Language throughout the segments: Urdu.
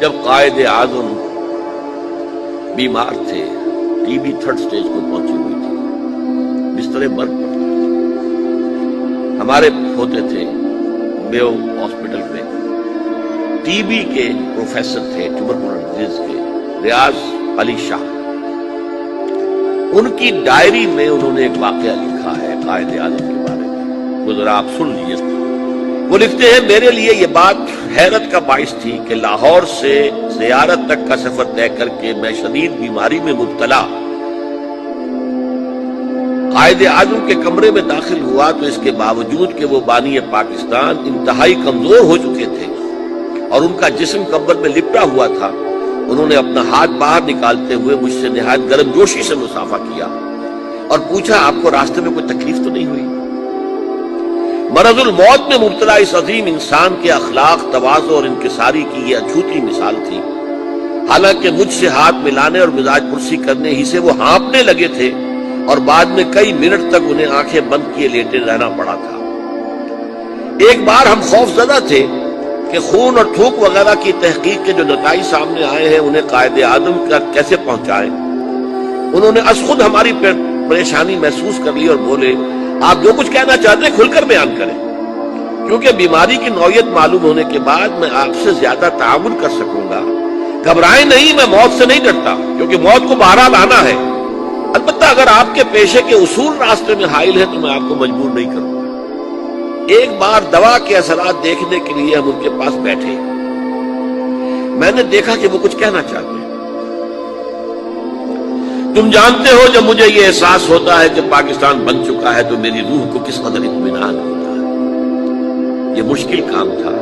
جب قائد اعظم بیمار تھے، ٹی بی 3rd stage کو پہنچی ہوئی تھی، بستر مرگ پر تھے، ہمارے ہوتے تھے میو ہاسپٹل میں ٹی بی کے پروفیسر تھے، ٹیوبرکلوسس کے، ریاض علی شاہ۔ ان کی ڈائری میں انہوں نے ایک واقعہ لکھا ہے قائد اعظم کے بارے میں، وہ ذرا آپ سن لیجیے۔ وہ لکھتے ہیں، میرے لیے یہ بات حیرت کا باعث تھی کہ لاہور سے زیارت تک کا سفر طے کر کے میں شدید بیماری میں مبتلا قائد اعظم کے کمرے میں داخل ہوا تو اس کے باوجود کہ وہ بانی پاکستان انتہائی کمزور ہو چکے تھے اور ان کا جسم کمبل میں لپٹا ہوا تھا، انہوں نے اپنا ہاتھ باہر نکالتے ہوئے مجھ سے نہایت گرم جوشی سے مصافحہ کیا اور پوچھا، آپ کو راستے میں کوئی تکلیف تو نہیں ہوئی؟ مرض الموت میں مبتلا اس عظیم انسان کے اخلاق، تواضع اور انکساری کی یہ اچھوتی مثال تھی۔ حالانکہ مجھ سے ہاتھ ملانے اور مزاج پرسی کرنے ہی سے وہ ہانپنے لگے تھے اور بعد میں کئی منٹ تک انہیں آنکھیں بند کیے لیٹے رہنا پڑا تھا۔ ایک بار ہم خوف زدہ تھے کہ خون اور تھوک وغیرہ کی تحقیق کے جو نتائج سامنے آئے ہیں انہیں قائد اعظم کا کیسے پہنچائیں۔ انہوں نے از خود ہماری پریشانی محسوس کر لی اور بولے، آپ جو کچھ کہنا چاہتے ہیں کھل کر بیان کریں، کیونکہ بیماری کی نوعیت معلوم ہونے کے بعد میں آپ سے زیادہ تعاون کر سکوں گا۔ گھبرائیں نہیں، میں موت سے نہیں ڈرتا، کیونکہ موت کو بہرحال آنا ہے۔ البتہ اگر آپ کے پیشے کے اصول راستے میں حائل ہیں تو میں آپ کو مجبور نہیں کروں گا۔ ایک بار دوا کے اثرات دیکھنے کے لیے ہم ان کے پاس بیٹھے، میں نے دیکھا کہ وہ کچھ کہنا چاہتے ہیں۔ تم جانتے ہو جب مجھے یہ احساس ہوتا ہے کہ پاکستان بن چکا ہے تو میری روح کو کس قدر اطمینان ہوتا ہے۔ یہ مشکل کام تھا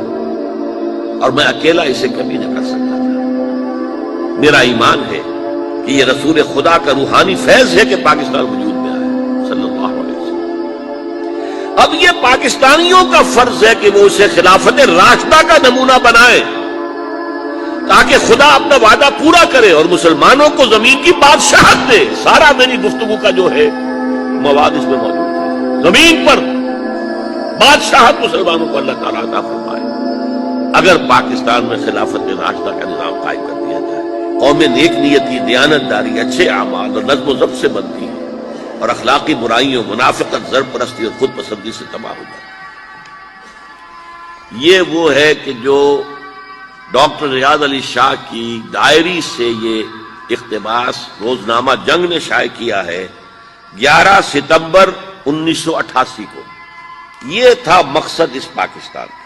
اور میں اکیلا اسے کبھی نہ کر سکتا تھا۔ میرا ایمان ہے کہ یہ رسول خدا کا روحانی فیض ہے کہ پاکستان وجود میں آیا صلی اللہ علیہ وسلم۔ اب یہ پاکستانیوں کا فرض ہے کہ وہ اسے خلافت راشدہ کا نمونہ بنائیں تاکہ خدا اپنا وعدہ پورا کرے اور مسلمانوں کو زمین کی بادشاہت دے۔ سارا میری گفتگو کا جو ہے مواد اس میں موجود ہے۔ زمین پر بادشاہت مسلمانوں کو اللہ تعالیٰ عطا فرمائے اگر پاکستان میں خلافت راشدہ کا نظام قائم کر دیا جائے۔ قوم نیک نیتی، دیانتداری، اچھے اعمال اور نظم و ضبط سے بنتی ہے اور اخلاقی برائیوں، منافقت، زر پرستی اور خود پسندی سے تباہ ہو جاتی ہے۔ یہ وہ ہے کہ جو ڈاکٹر ریاض علی شاہ کی ڈائری سے یہ اقتباس روزنامہ جنگ نے شائع کیا ہے 11 ستمبر 1988 کو۔ یہ تھا مقصد اس پاکستان کا۔